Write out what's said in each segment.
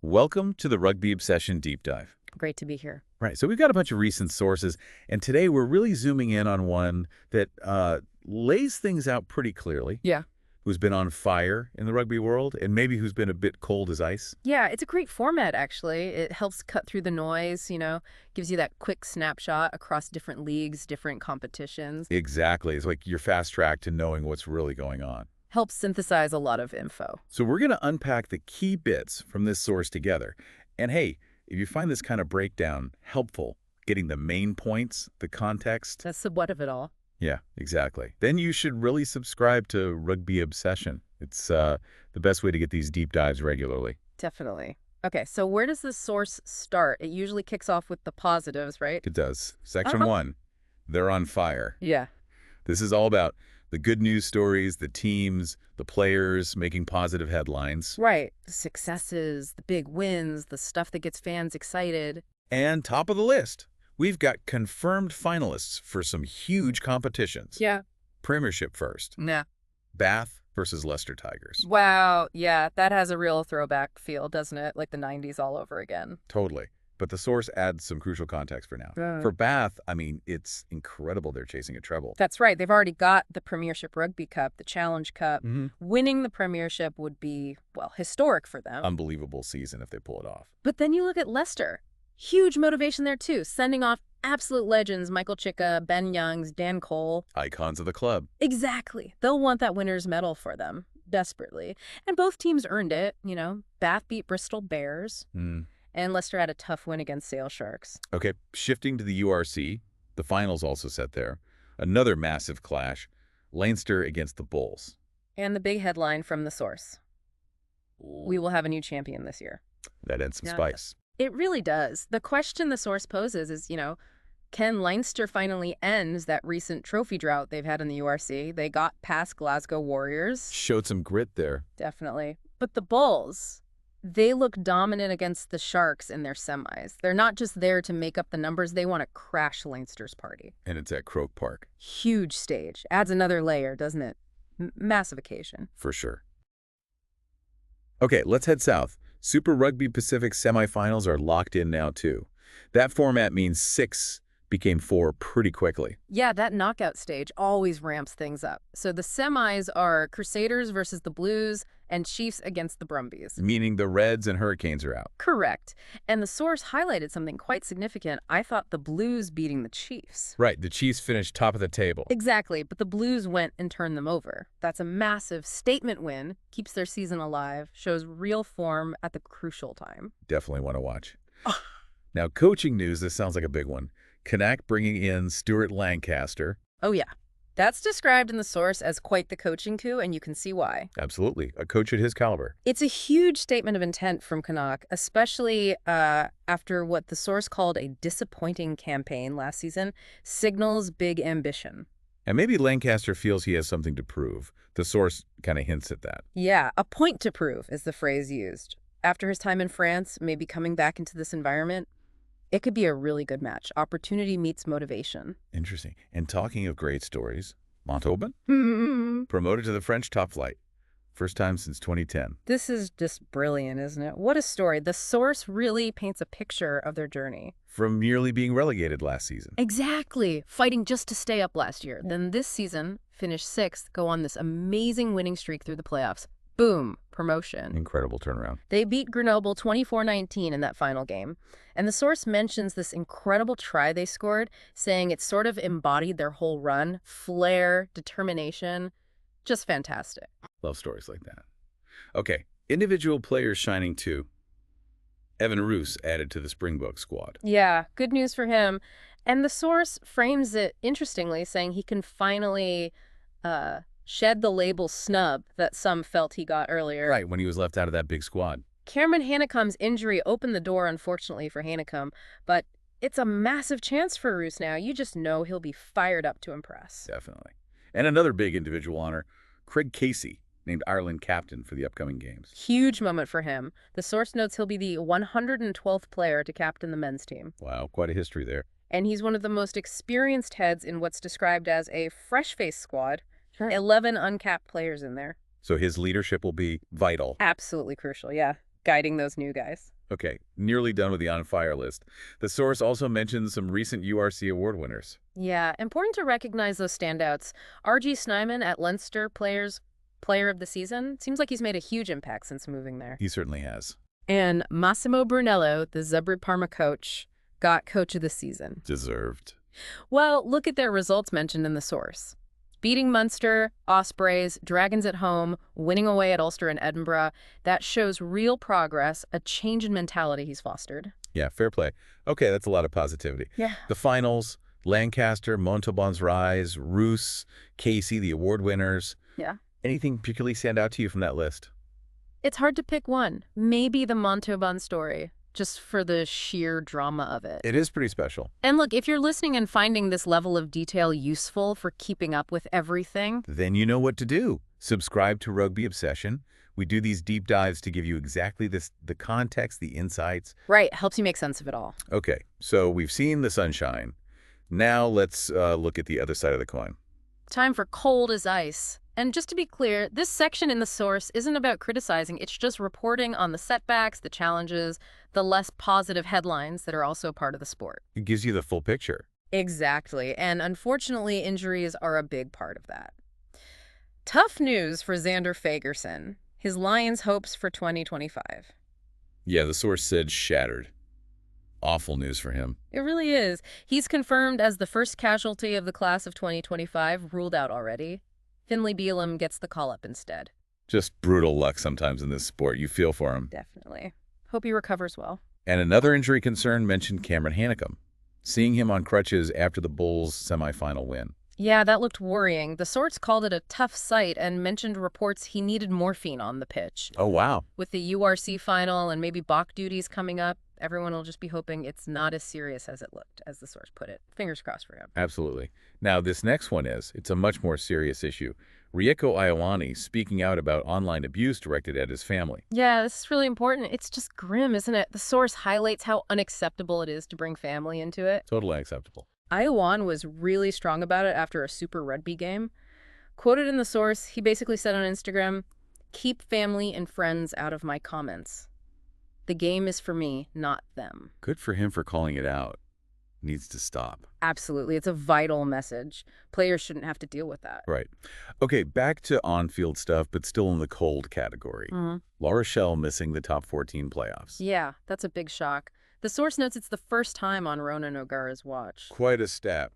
Welcome to the Rugby Obsession Deep Dive. Great to be here. Right, so we've got a bunch of recent sources, and today we're really zooming in on one that lays things out pretty clearly. Yeah. Who's been on fire in the rugby world, and maybe who's been a bit cold as ice. Yeah, it's a great format, actually. It helps cut through the noise, gives you that quick snapshot across different leagues, different competitions. Exactly. It's like you're fast-tracked to knowing what's really going on. Helps synthesize a lot of info. So we're going to unpack the key bits from this source together. And hey, if you find this kind of breakdown helpful, getting the main points, the context. That's the what of it all. Yeah, exactly. Then you should really subscribe to Rugby Obsession. It's the best way to get these deep dives regularly. Definitely. Okay, so where does the source start? It usually kicks off with the positives, right? It does. Section 1, they're on fire. Yeah. This is all about the good news stories, the teams, the players making positive headlines. Right. The successes, the big wins, the stuff that gets fans excited. And top of the list, we've got confirmed finalists for some huge competitions. Yeah. Premiership first. Yeah. Bath versus Leicester Tigers. Wow. Yeah, that has a real throwback feel, doesn't it? Like the 90s all over again. Totally. But the source adds some crucial context for now. For Bath, I mean, it's incredible they're chasing a treble. That's right. They've already got the Premiership Rugby Cup, the Challenge Cup. Winning the Premiership would be, well, historic for them. Unbelievable season if they pull it off. But then you look at Leicester. Huge motivation there, too. Sending off absolute legends, Michael Chicka, Ben Youngs, Dan Cole. Icons of the club. Exactly. They'll want that winner's medal for them, desperately. And both teams earned it, Bath beat Bristol Bears. And Leicester had a tough win against Sale Sharks. Okay, shifting to the URC, the finals also set there. Another massive clash, Leinster against the Bulls. And the big headline from the source. We will have a new champion this year. That adds some spice. It really does. The question the source poses is, can Leinster finally end that recent trophy drought they've had in the URC? They got past Glasgow Warriors. Showed some grit there. Definitely. But the Bulls, they look dominant against the Sharks in their semis. They're not just there to make up the numbers. They want to crash Leinster's party. And it's at Croke Park. Huge stage. Adds another layer, doesn't it? Massive occasion. For sure. Okay, let's head south. Super Rugby Pacific semifinals are locked in now, too. That format means 6 became 4 pretty quickly. Yeah, that knockout stage always ramps things up. So the semis are Crusaders versus the Blues and Chiefs against the Brumbies. Meaning the Reds and Hurricanes are out. Correct. And the source highlighted something quite significant. I thought the Blues beating the Chiefs. Right, the Chiefs finished top of the table. Exactly, but the Blues went and turned them over. That's a massive statement win, keeps their season alive, shows real form at the crucial time. Definitely want to watch. Now, coaching news, this sounds like a big one. Connacht bringing in Stuart Lancaster. Oh, yeah. That's described in the source as quite the coaching coup, and you can see why. Absolutely. A coach at his caliber. It's a huge statement of intent from Connacht, especially after what the source called a disappointing campaign last season, signals big ambition. And maybe Lancaster feels he has something to prove. The source kind of hints at that. Yeah, a point to prove is the phrase used. After his time in France, maybe coming back into this environment, it could be a really good match. Opportunity meets motivation. Interesting. And talking of great stories, Montauban? Promoted to the French top flight. First time since 2010. This is just brilliant, isn't it? What a story. The source really paints a picture of their journey. From nearly being relegated last season. Exactly. Fighting just to stay up last year. Then this season, finish 6th, go on this amazing winning streak through the playoffs. Boom, promotion. Incredible turnaround. They beat Grenoble 24-19 in that final game. And the source mentions this incredible try they scored, saying it sort of embodied their whole run. Flair, determination, just fantastic. Love stories like that. Okay, individual players shining too. Evan Roos added to the Springbok squad. Yeah, good news for him. And the source frames it interestingly, saying he can finally shed the label snub that some felt he got earlier. Right, when he was left out of that big squad. Cameron Hanekom's injury opened the door, unfortunately, for Hanekom, but it's a massive chance for Roos now. You just know he'll be fired up to impress. Definitely. And another big individual honor, Craig Casey, named Ireland captain for the upcoming games. Huge moment for him. The source notes he'll be the 112th player to captain the men's team. Wow, quite a history there. And he's one of the most experienced heads in what's described as a fresh-faced squad. 11 uncapped players in there. So his leadership will be vital. Absolutely crucial, yeah. guiding those new guys. Okay, nearly done with the on fire list. The source also mentions some recent URC award winners. Yeah, important to recognize those standouts. R.G. Snyman at Leinster Player of the Season. Seems like he's made a huge impact since moving there. He certainly has. And Massimo Brunello, the Zebra Parma coach, got Coach of the Season. Deserved. Well, look at their results mentioned in the source. Beating Munster, Ospreys, Dragons at home, winning away at Ulster and Edinburgh. That shows real progress, a change in mentality he's fostered. Yeah, fair play. Okay, that's a lot of positivity. Yeah. The finals, Lancaster, Montauban's Rise, Roos, Casey, the award winners. Yeah. Anything particularly stand out to you from that list? It's hard to pick one. Maybe the Montauban story, just for the sheer drama of it. It is pretty special. And look, if you're listening and finding this level of detail useful for keeping up with everything, Then you know what to do. Subscribe to Rugby Obsession. We do these deep dives to give you exactly the context, the insights. right, helps you make sense of it all. Okay, so we've seen the sunshine. Now let's look at the other side of the coin. Time for cold as ice. And just to be clear, this section in the source isn't about criticizing, it's just reporting on the setbacks, the challenges, the less positive headlines that are also part of the sport. It gives you the full picture. Exactly, and unfortunately, injuries are a big part of that. Tough news for Xander Fagerson, his Lions' hopes for 2025. Yeah, the source said shattered. Awful news for him. It really is. He's confirmed as the first casualty of the class of 2025, ruled out already. Finlay Bealham gets the call-up instead. Just brutal luck sometimes in this sport. You feel for him. Definitely. Hope he recovers well. And another injury concern mentioned Cameron Hanickum, seeing him on crutches after the Bulls' semifinal win. Yeah, that looked worrying. The source called it a tough sight and mentioned reports he needed morphine on the pitch. Oh, wow. With the URC final and maybe Bach duties coming up, everyone will just be hoping it's not as serious as it looked, as the source put it. Fingers crossed for him. Absolutely. Now, this next one it's a much more serious issue. Rieko Ioane speaking out about online abuse directed at his family. Yeah, this is really important. It's just grim, isn't it? The source highlights how unacceptable it is to bring family into it. Totally unacceptable. Ioane was really strong about it after a Super Rugby game. Quoted in the source, he basically said on Instagram, "Keep family and friends out of my comments. The game is for me, not them." Good for him for calling it out. Needs to stop. Absolutely. It's a vital message. Players shouldn't have to deal with that. Right. Okay, back to on-field stuff, but still in the cold category. La Rochelle missing the top 14 playoffs. Yeah, that's a big shock. The source notes it's the first time on Ronan O'Gara's watch. Quite a step.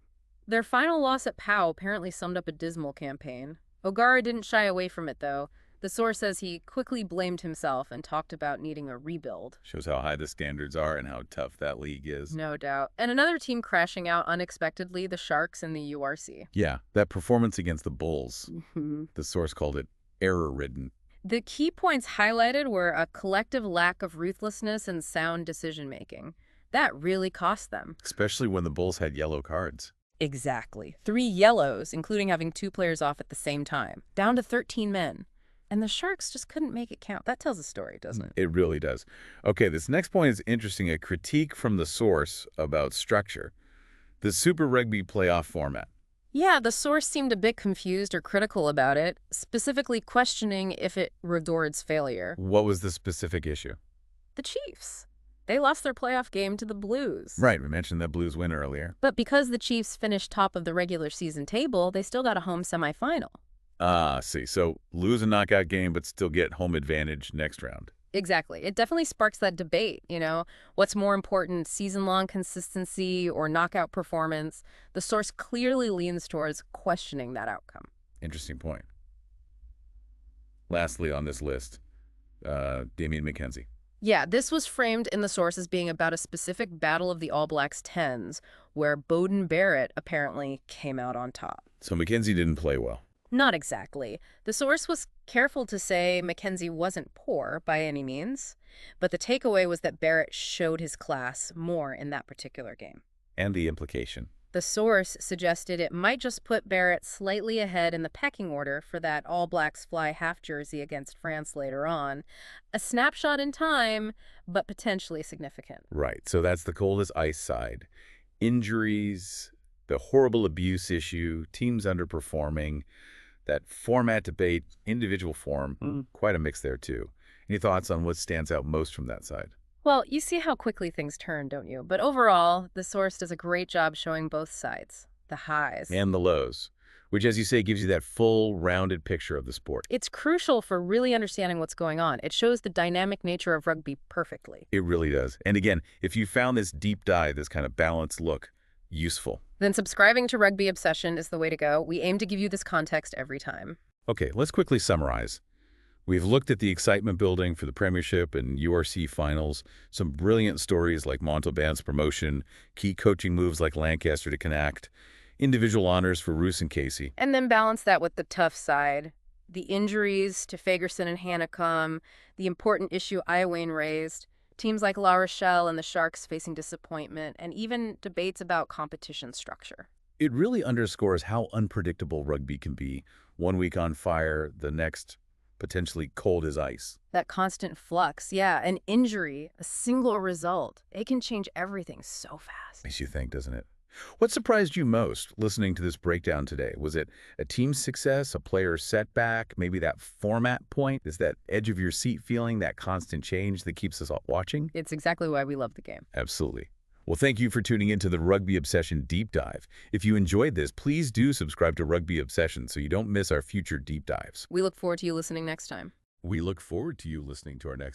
Their final loss at POW apparently summed up a dismal campaign. O'Gara didn't shy away from it, though. The source says he quickly blamed himself and talked about needing a rebuild. Shows how high the standards are and how tough that league is. No doubt. And another team crashing out unexpectedly, the Sharks in the URC. Yeah, that performance against the Bulls. The source called it error-ridden. The key points highlighted were a collective lack of ruthlessness and sound decision-making. That really cost them. Especially when the Bulls had yellow cards. Exactly. 3 yellows, including having 2 players off at the same time. Down to 13 men. And the Sharks just couldn't make it count. That tells a story, doesn't it? It really does. Okay, this next point is interesting. A critique from the source about structure. The Super Rugby playoff format. Yeah, the source seemed a bit confused or critical about it, specifically questioning if it rewards failure. What was the specific issue? The Chiefs. They lost their playoff game to the Blues. Right, we mentioned that Blues win earlier. But because the Chiefs finished top of the regular season table, they still got a home semifinal. Ah, see. So lose a knockout game, but still get home advantage next round. Exactly. It definitely sparks that debate, What's more important, season-long consistency or knockout performance? The source clearly leans towards questioning that outcome. Interesting point. Lastly on this list, Damien McKenzie. Yeah, this was framed in the source as being about a specific battle of the All Blacks 10s, where Beauden Barrett apparently came out on top. So McKenzie didn't play well. Not exactly. The source was careful to say McKenzie wasn't poor by any means, but the takeaway was that Barrett showed his class more in that particular game. And the implication. The source suggested it might just put Barrett slightly ahead in the pecking order for that All Blacks fly half jersey against France later on. A snapshot in time, but potentially significant. Right, so that's the cold as ice side. Injuries, the horrible abuse issue, teams underperforming, that format debate, individual form, quite a mix there too. Any thoughts on what stands out most from that side? Well, you see how quickly things turn, don't you? But overall, the source does a great job showing both sides. The highs. And the lows, which, as you say, gives you that full, rounded picture of the sport. It's crucial for really understanding what's going on. It shows the dynamic nature of rugby perfectly. It really does. And again, if you found this deep dive, this kind of balanced look, useful. Then subscribing to Rugby Obsession is the way to go. We aim to give you this context every time. Okay, let's quickly summarize. We've looked at the excitement building for the Premiership and URC finals, some brilliant stories like Montalban's promotion, key coaching moves like Lancaster to Connacht, individual honors for Roos and Casey. And then balance that with the tough side. The injuries to Fagerson and Hanekom, the important issue Iowayne raised, teams like La Rochelle and the Sharks facing disappointment, and even debates about competition structure. It really underscores how unpredictable rugby can be. One week on fire, the next potentially cold as ice. That constant flux, yeah, an injury, a single result, it can change everything so fast. Makes you think, doesn't it? What surprised you most listening to this breakdown today? Was it a team success, a player's setback, maybe that format point? Is that edge of your seat feeling, that constant change that keeps us all watching? It's exactly why we love the game. Absolutely. Well, thank you for tuning into the Rugby Obsession Deep Dive. If you enjoyed this, please do subscribe to Rugby Obsession so you don't miss our future deep dives. We look forward to you listening next time. We look forward to you listening to our next